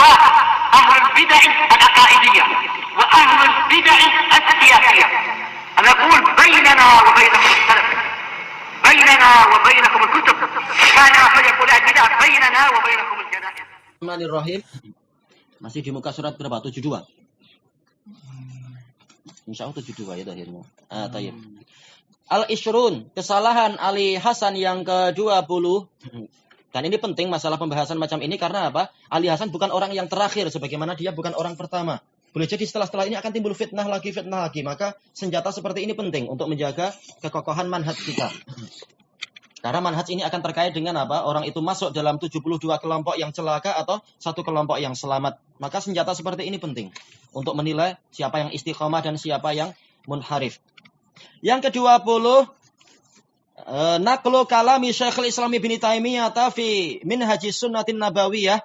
الخلاف أهل البدع العقائدية وأهل البدع السياسية. أنا أقول بيننا وبينكم السلف، بيننا وبينكم الكتب، كان فيقول البدع بيننا وبينكم الجنائز. Bismillahirrahmanirrahim. Masih di muka surat berapa? 72. Insya Allah 72 ya akhirnya. Tayyib. Al-Ishrun, kesalahan Ali Hasan yang ke-20. Dan ini penting masalah pembahasan macam ini karena apa? Ali Hasan bukan orang yang terakhir sebagaimana dia bukan orang pertama. Boleh jadi setelah ini akan timbul fitnah lagi. Maka senjata seperti ini penting untuk menjaga kekokohan manhaj kita. Karena manhaj ini akan terkait dengan apa? Orang itu masuk dalam 72 kelompok yang celaka atau satu kelompok yang selamat. Maka senjata seperti ini penting untuk menilai siapa yang istiqomah dan siapa yang munharif. Yang ke-20, naqlu kalami Syekhul Islam Ibnu Taimiyah fi Minhajis Sunnatin Nabawiyah,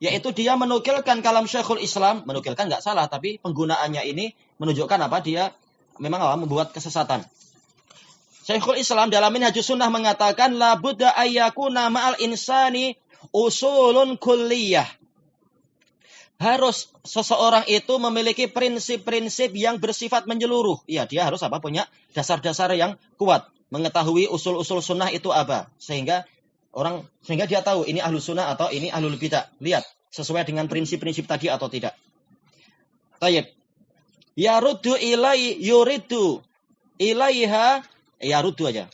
yaitu dia menukilkan kalam Syekhul Islam, menukilkan enggak salah, tapi penggunaannya ini menunjukkan apa? Dia memang membuat kesesatan. Syekhul Islam dalam Minhajus Sunnah mengatakan la budda ayyakuna ma'al insani usulun kulliyah. Harus seseorang itu memiliki prinsip-prinsip yang bersifat menyeluruh. Ya, dia harus apa? Punya dasar-dasar yang kuat, mengetahui usul-usul sunnah itu apa, sehingga dia tahu ini ahlu sunnah atau ini ahlul bidah. Lihat sesuai dengan prinsip-prinsip tadi atau tidak. Tayyib. Yaruddu yuridu ilaiha, yaruddu aja.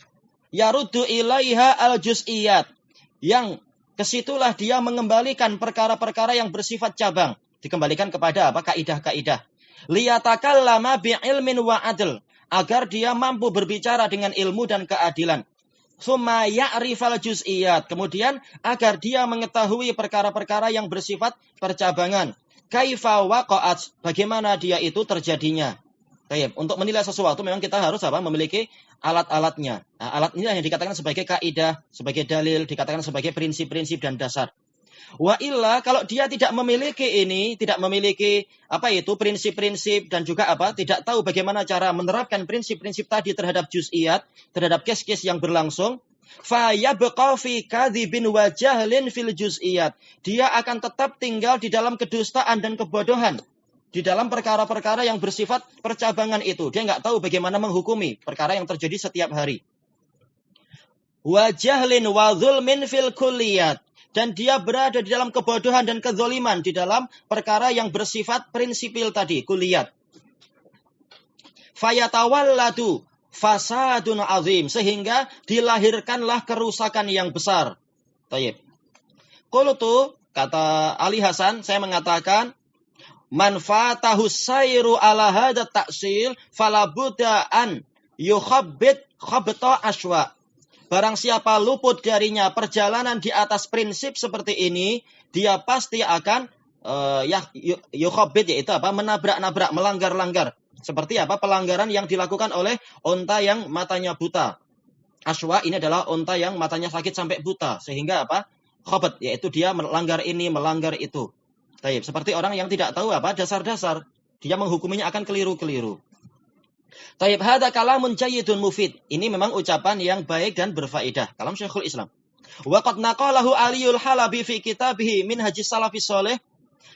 Yaruddu ilaiha al-juz'iyat. Yang kesitulah dia mengembalikan perkara-perkara yang bersifat cabang. Dikembalikan kepada apa? Kaidah-kaidah. Liyatakallama bi'ilmin wa adl. Agar dia mampu berbicara dengan ilmu dan keadilan. Summa ya'rifal juz'iyat. Kemudian agar dia mengetahui perkara-perkara yang bersifat percabangan. Kaifa waqa'at. Bagaimana dia itu terjadinya. Baik, untuk menilai sesuatu memang kita harus apa? Memiliki alat-alatnya. Nah, alat inilah yang dikatakan sebagai kaidah, sebagai dalil, dikatakan sebagai prinsip-prinsip dan dasar. Wa illa, kalau dia tidak memiliki ini, tidak memiliki prinsip-prinsip dan juga tidak tahu bagaimana cara menerapkan prinsip-prinsip tadi terhadap juz'iyat, terhadap kes-kes yang berlangsung, fa yabqa fi kadzibin wa jahlin fil juz'iyat. Dia akan tetap tinggal di dalam kedustaan dan kebodohan. Di dalam perkara-perkara yang bersifat percabangan itu. Dia nggak tahu bagaimana menghukumi perkara yang terjadi setiap hari. Wa jahlin wa zulmin fil kulliyat. Dan dia berada di dalam kebodohan dan kezaliman di dalam perkara yang bersifat prinsipil tadi, kulliyat. Fayatawalladu fasadun azim. Sehingga dilahirkanlah kerusakan yang besar. Tayyib. Qultu, kata Ali Hasan, saya mengatakan, man fatahu sayru ala hadha ta'sil fala budda an yukhabbit khabta ashwa. Barang siapa luput darinya perjalanan di atas prinsip seperti ini, dia pasti akan yukhabbit, yaitu menabrak-nabrak, melanggar-langgar. Seperti pelanggaran yang dilakukan oleh unta yang matanya buta. Ashwa ini adalah unta yang matanya sakit sampai buta, sehingga khabat, yaitu dia melanggar ini, melanggar itu. Taib. Seperti orang yang tidak tahu dasar-dasar, dia menghukuminya akan keliru-keliru. Taib, hada kalamun jayyidun mufid. Ini memang ucapan yang baik dan berfaedah. Kalam Syekhul Islam. Wa qad naqalahu Aliyul Halabi fi kitabih Minhajis Salafis Shalih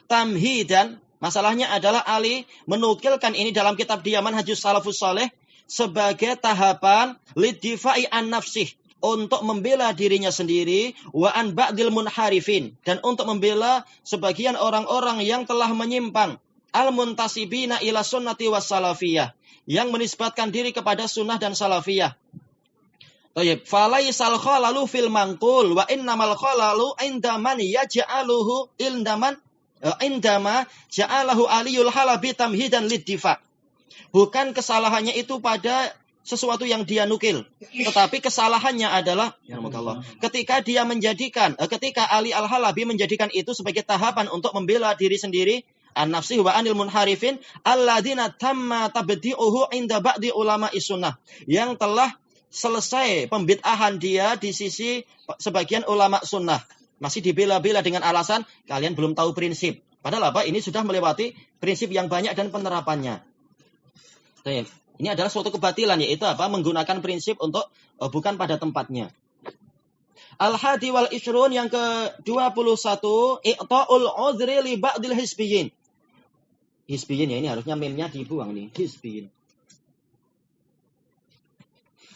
tamhidan. Masalahnya adalah Ali menukilkan ini dalam kitab dia Manhajus Salafus Shalih sebagai tahapan liddifa'i an nafsih, untuk membela dirinya sendiri, wa an ba'dil munharifin, dan untuk membela sebagian orang-orang yang telah menyimpang, al-muntasibina ila sunnati was salafiyah, yang menisbatkan diri kepada sunnah dan salafiyah. Tayyib, falaisal khalalu fil manqul wa innamal khalalu indaman yaj'aluhu indama ja'alahu Aliyul Halabi tamhidan liddifa. Bukan kesalahannya itu pada sesuatu yang dia nukil, tetapi kesalahannya adalah ketika Ali Al-Halabi menjadikan itu sebagai tahapan untuk membela diri sendiri, an-nafsi wa anil munharifin alladzina tamma tabdi'uhu inda ba'di ulama sunnah, yang telah selesai pembid'ahan dia di sisi sebagian ulama sunnah. Masih dibela-bela dengan alasan kalian belum tahu prinsip. Padahal ini sudah melewati prinsip yang banyak dan penerapannya. Ini adalah suatu kebatilan, yaitu menggunakan prinsip untuk bukan pada tempatnya. Al-hadi wal ishrun yang ke-21, i'ta'ul udhri li ba'dil hisbiyin. Hisbiyin ya, ini harusnya meme-nya dibuang nih, hisbiyin.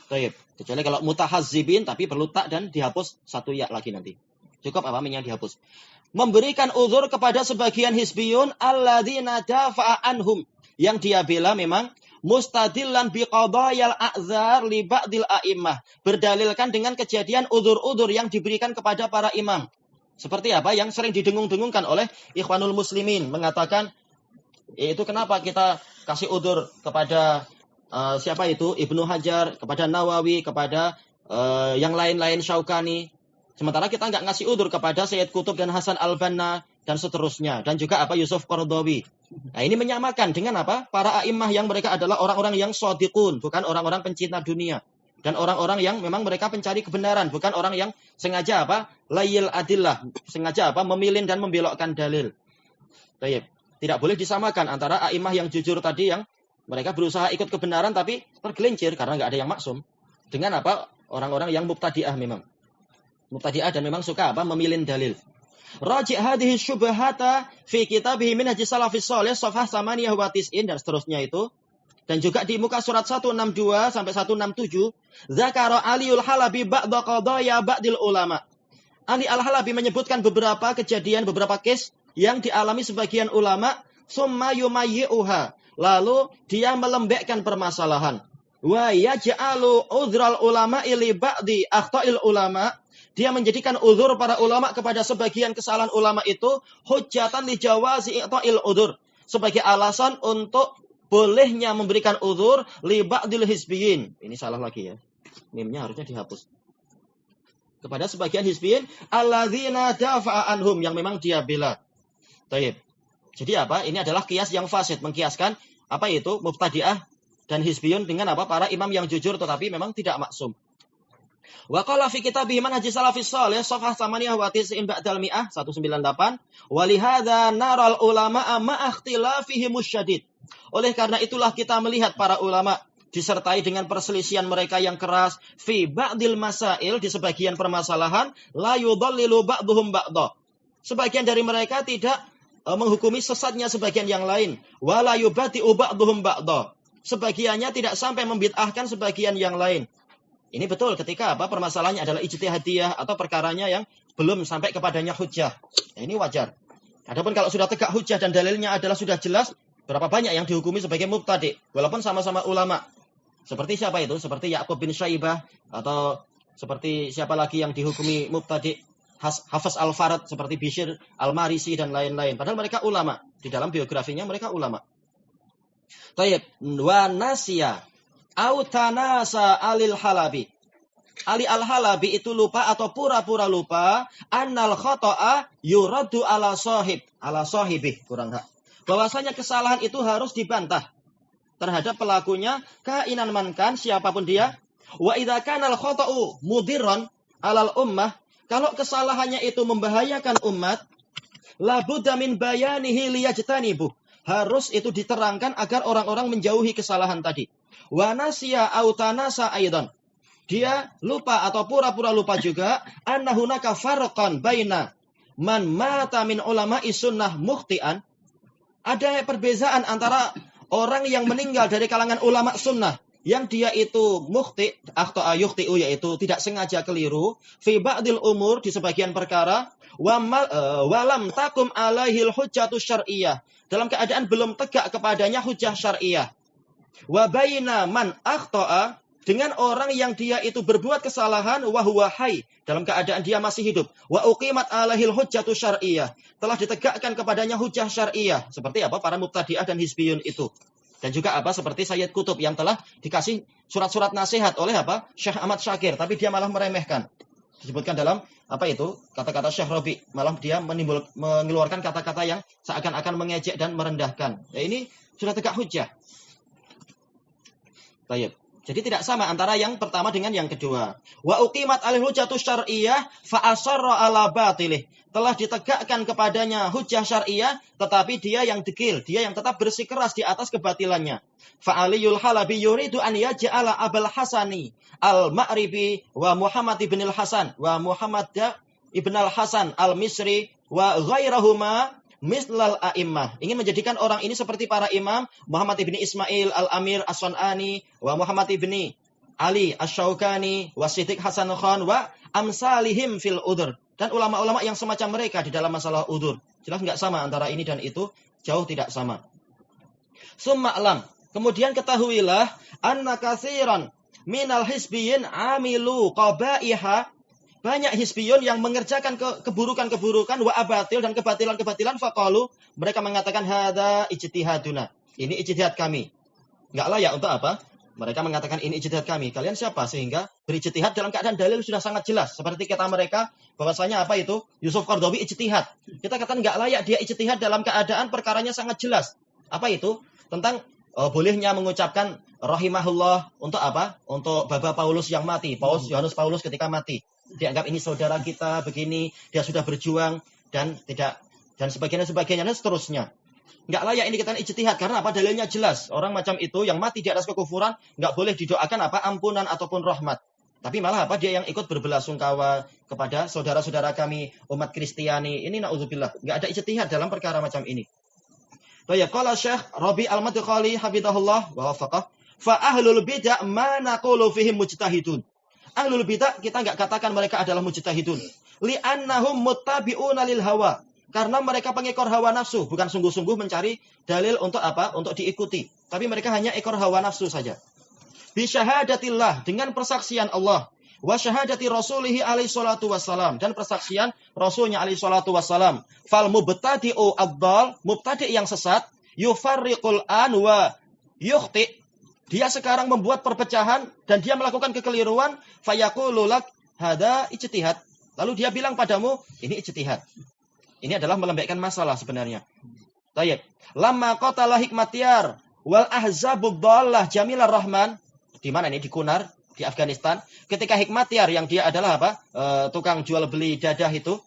Baik, kecuali kalau mutahazzibin tapi perlu tak dan dihapus satu ya lagi nanti. Cukup apa meme-nya dihapus. Memberikan uzur kepada sebagian hisbiyun alladzina dafa'a anhum, yang dia bela memang mustadillan biqadayal a'zar li ba'dil a'immah, berdalilkan dengan kejadian uzur-uzur yang diberikan kepada para imam. Seperti apa yang sering didengung-dengungkan oleh Ikhwanul Muslimin, mengatakan itu kenapa kita kasih uzur kepada siapa itu Ibnu Hajar, kepada Nawawi, kepada yang lain-lain Syaukani, sementara kita nggak ngasih uzur kepada Sayyid Qutb dan Hasan Al-Banna dan seterusnya, dan juga apa Yusuf Qaradawi. Nah, ini menyamakan dengan apa? Para a'immah yang mereka adalah orang-orang yang shadiqun, bukan orang-orang pencinta dunia. Dan orang-orang yang memang mereka pencari kebenaran, bukan orang yang sengaja apa? Layil adillah, sengaja apa? Memilih dan membelokkan dalil. Baik. Tidak boleh disamakan antara a'immah yang jujur tadi yang mereka berusaha ikut kebenaran tapi tergelincir karena nggak ada yang maksum, dengan apa? Orang-orang yang mubtadi'ah memang. Mubtadi'ah dan memang suka apa? Memilih dalil. Raji' hadhihi syubhata fi kitabih Minhajis Salafis Shalih safhah 98 dan seterusnya itu. Dan juga di muka surat 162 sampai 167, zakara Aliul Halabi ba'da qadaya ba'dil ulama. Ali Al-Halabi menyebutkan beberapa kejadian, beberapa case yang dialami sebagian ulama, summa yumayyi'uha. Lalu dia melembekkan permasalahan. Wa yaj'alu udhral ulama li ba'di akhta'il ulama. Dia menjadikan uzur para ulama kepada sebagian kesalahan ulama itu hujjatan li jawazi i'ta'il uzur, sebagai alasan untuk bolehnya memberikan uzur li ba'dil hizbiyin. Ini salah lagi ya. Meme-nya harusnya dihapus. Kepada sebagian hizbiyin alladzina dafa'a anhum, yang memang dia bela. Baik. Jadi apa? Ini adalah kias yang fasid, mengkiaskan apa itu mubtadi'ah dan hizbiyun dengan apa? Para imam yang jujur tetapi memang tidak maksum. Wa qala fi kitabih Manhajis Salafis Shalih safhah 98 ba'dal mi'ah 198, wa li hadza naral ulama ma ikhtilafihim musyadid. Oleh karena itulah kita melihat para ulama disertai dengan perselisihan mereka yang keras fi ba'dil masail, di sebagian permasalahan, la yudallilu ba'duhum ba'dha. Sebagian dari mereka tidak menghukumi sesatnya sebagian yang lain, wala yubati'u ba'duhum ba'dha. Sebagiannya tidak sampai membid'ahkan sebagian yang lain. Ini betul ketika apa permasalahannya adalah ijtihadiyah atau perkaranya yang belum sampai kepadanya hujjah. Nah, ini wajar. Adapun kalau sudah tegak hujjah dan dalilnya adalah sudah jelas, berapa banyak yang dihukumi sebagai mubtadi walaupun sama-sama ulama. Seperti siapa itu? Seperti Ya'qub bin Syaibah, atau seperti siapa lagi yang dihukumi mubtadi? Hafiz Al-Farad, seperti Bishr Al-Marisi dan lain-lain. Padahal mereka ulama. Di dalam biografinya mereka ulama. Tayyib, wa nasiya au tanasa alil Halabi. Ali Al-Halabi itu lupa atau pura-pura lupa annal khata'a yuraddu ala sahibih, kurang hak. Bahwasanya kesalahan itu harus dibantah terhadap pelakunya, kainan mankan siapapun dia. Wa idza kana al-khata'u mudirran alal ummah, kalau kesalahannya itu membahayakan umat, la budda min bayanihi liyajtanibu, harus itu diterangkan agar orang-orang menjauhi kesalahan tadi. Wa nasiya au tanasa aidan, dia lupa atau pura-pura lupa juga anna hunaka farqan baina man mata min ulama'i sunnah mukhti'an, ada perbezaan antara orang yang meninggal dari kalangan ulama sunnah yang dia itu mukhti, akhta'a yukhti'u, yaitu tidak sengaja keliru, fi ba'dil umur, di sebagian perkara, walam takum alaihil hujjatu syar'iyah, dalam keadaan belum tegak kepadanya hujjah syar'iyah. Wa baina man akhta'a, dengan orang yang dia itu berbuat kesalahan, wa huwa hayy, dalam keadaan dia masih hidup, wa uqimat alaihil hujjatu syar'iyah, telah ditegakkan kepadanya hujjah syar'iyah. Seperti apa? Para mubtadi'ah dan hizbiyun itu. Dan juga apa? Seperti Sayyid Qutb yang telah dikasih surat-surat nasihat oleh apa? Syekh Ahmad Syakir, tapi dia malah meremehkan. Disebutkan dalam apa itu? Kata-kata Syekh Rabi, malah dia mengeluarkan kata-kata yang seakan-akan mengejek dan merendahkan. Nah, ini sudah tegak hujjah. Baik. Jadi tidak sama antara yang pertama dengan yang kedua. Wa uqimat alaihi hujjatu syar'iyyah fa asarra ala batilih. Telah ditegakkan kepadanya hujjah syar'iyyah, tetapi dia yang degil, dia yang tetap bersikeras di atas kebatilannya. Fa Aliyul Halabi yuridu an yaj'ala Abul Hasani al-Ma'ribi wa Muhammad ibn al-Hasan wa Muhammad ibn al-Hasan al-Misri wa ghairahuma mislal a'immah. Ingin menjadikan orang ini seperti para imam Muhammad ibni Ismail al-Amir as-Sun'ani wa Muhammad ibni Ali asy-Syaukani wa Siddiq Hasan Khan wa amsalihim fil udur. Dan ulama-ulama yang semacam mereka di dalam masalah udur. Jelas enggak sama antara ini dan itu, jauh tidak sama. Summa alam. Kemudian ketahuilah anna katsiran minal hisbiyin amilu qabaiha. Banyak hisbiyun yang mengerjakan keburukan-keburukan wa abatil dan kebatilan-kebatilan faqalu, mereka mengatakan hadza ijtihaduna. Ini ijtihad kami. Enggak layak untuk apa? Mereka mengatakan ini ijtihad kami. Kalian siapa sehingga berijtihad dalam keadaan dalil sudah sangat jelas. Seperti kata mereka bahwasanya apa itu? Yusuf Qaradawi ijtihad. Kita katakan enggak layak dia ijtihad dalam keadaan perkaranya sangat jelas. Apa itu? Tentang bolehnya mengucapkan rahimahullah untuk apa? Untuk Bapak Paulus yang mati, Yohanes Paulus ketika mati. Dianggap ini saudara kita begini, dia sudah berjuang dan sebagainya dan seterusnya. Enggak layak ini kita ijtihad karena apa? Dalilnya jelas. Orang macam itu yang mati di atas kekufuran enggak boleh didoakan apa? Ampunan ataupun rahmat. Tapi malah apa? Dia yang ikut berbelasungkawa kepada saudara-saudara kami umat Kristiani. Ini naudzubillah. Enggak ada ijtihad dalam perkara macam ini. Baik, qala Syekh Rabi Al-Madkhali habibullah wa wafaqah, fa ahlul bid'ah ma naqulu fihim mujtahidun. Ahlul bid'ah kita enggak katakan mereka adalah mujtahidun. Li'annahum muttabi'una lil hawa. Karena mereka pengekor hawa nafsu, bukan sungguh-sungguh mencari dalil untuk apa? Untuk diikuti. Tapi mereka hanya ekor hawa nafsu saja. Bi syahadatillah, dengan persaksian Allah. Wa syahadati rasulihi alaihi salatu wassalam, dan persaksian rasulnya alaihi salatu wassalam. Fal mubtadi'u ad-dal, mubtadi' yang sesat, yufarriqul an wa yukhti'. Dia sekarang membuat perpecahan dan dia melakukan kekeliruan, fayaqulu lak hada ijtihad. Lalu dia bilang padamu, ini ijtihad. Ini adalah melembekkan masalah sebenarnya. Baik. Lamma qatala hikmatiyar wal ahzabud dhallah Jamilar Rahman. Di mana ini? Di Kunar, di Afghanistan. Ketika hikmatiyar yang dia adalah apa? Tukang jual beli dadah itu.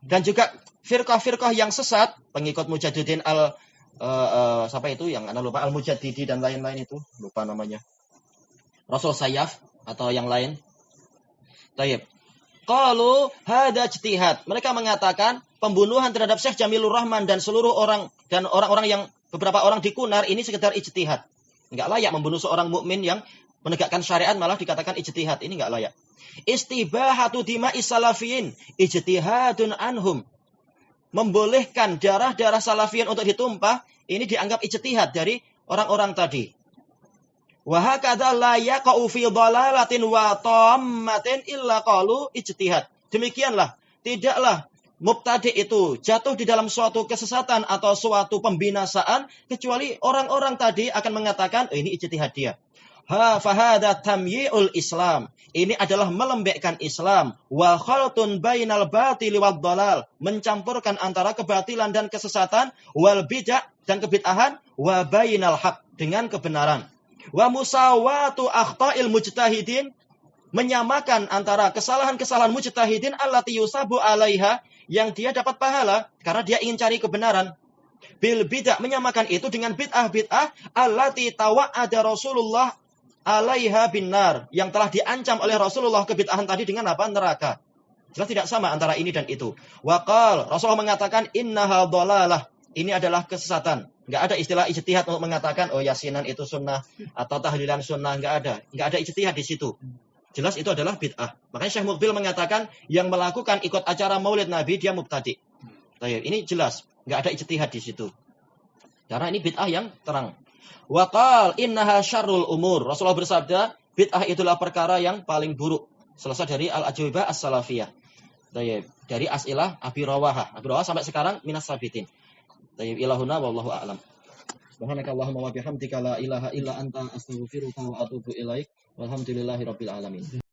Dan juga firqah-firqah yang sesat, pengikut Mujaddidin siapa itu yang anda lupa, Al-Mujaddidi dan lain-lain itu, lupa namanya, Rasul Sayyaf atau yang lain. Tayyib. Qalu hada ijtihad. Mereka mengatakan pembunuhan terhadap Syekh Jamilur Rahman dan seluruh orang dan orang-orang yang beberapa orang di Kunar ini sekedar ijtihad. Enggak layak membunuh seorang mukmin yang menegakkan syariat malah dikatakan ijtihad. Ini enggak layak. Istibahatu dima'is salafiyin ijtihadun anhum. Membolehkan darah-darah salafiyin untuk ditumpah, ini dianggap ijtihad dari orang-orang tadi. Wa hakadza la yaqa'u fi dhalalatin wa tammatin illa qalu ijtihad. Demikianlah, tidaklah mubtadi' itu jatuh di dalam suatu kesesatan atau suatu pembinasaan kecuali orang-orang tadi akan mengatakan, ini ijtihad dia. Fahada tamyi'ul Islam. Ini adalah melembekkan Islam. Wa khaltun bainal batili wad dhalal. Mencampurkan antara kebatilan dan kesesatan. Wal bid'ah dan kebid'ahan. Wa bainal haq. Dengan kebenaran. Wa musawatu akhta'il mujtahidin. Menyamakan antara kesalahan-kesalahan mujtahidin allati yusabu alaiha. Yang dia dapat pahala. Karena dia ingin cari kebenaran. Bil bid'ah. Menyamakan itu dengan bid'ah-bid'ah. Allati tawa'ada Rasulullah alaiha binnar, yang telah diancam oleh Rasulullah kebid'ahan tadi dengan apa? Neraka. Jelas tidak sama antara ini dan itu. Waqal, Rasulullah mengatakan innaha dhalalah, ini adalah kesesatan. Enggak ada istilah ijtihad untuk mengatakan oh yasinan itu sunnah atau tahlilan sunnah, enggak ada ijtihad di situ. Jelas itu adalah bid'ah. Makanya Syekh Muqbil mengatakan yang melakukan ikut acara Maulid Nabi dia mubtadi'. Ini jelas, enggak ada ijtihad di situ. Karena ini bid'ah yang terang. Wa qal innaha syarrul umur. Rasulullah bersabda, bid'ah itulah perkara yang paling buruk. Selesai dari Al-Ajwibah As-Salafiyah. Dari As'ilah Abi Rawahah. Abi Rawahah sampai sekarang minas sabitin. Ilahuna wallahu a'lam. Subhanakallahumma wa bihamdika la ilaha illa anta astaghfiruka wa atubu ilaik. Walhamdulillahirabbil alamin.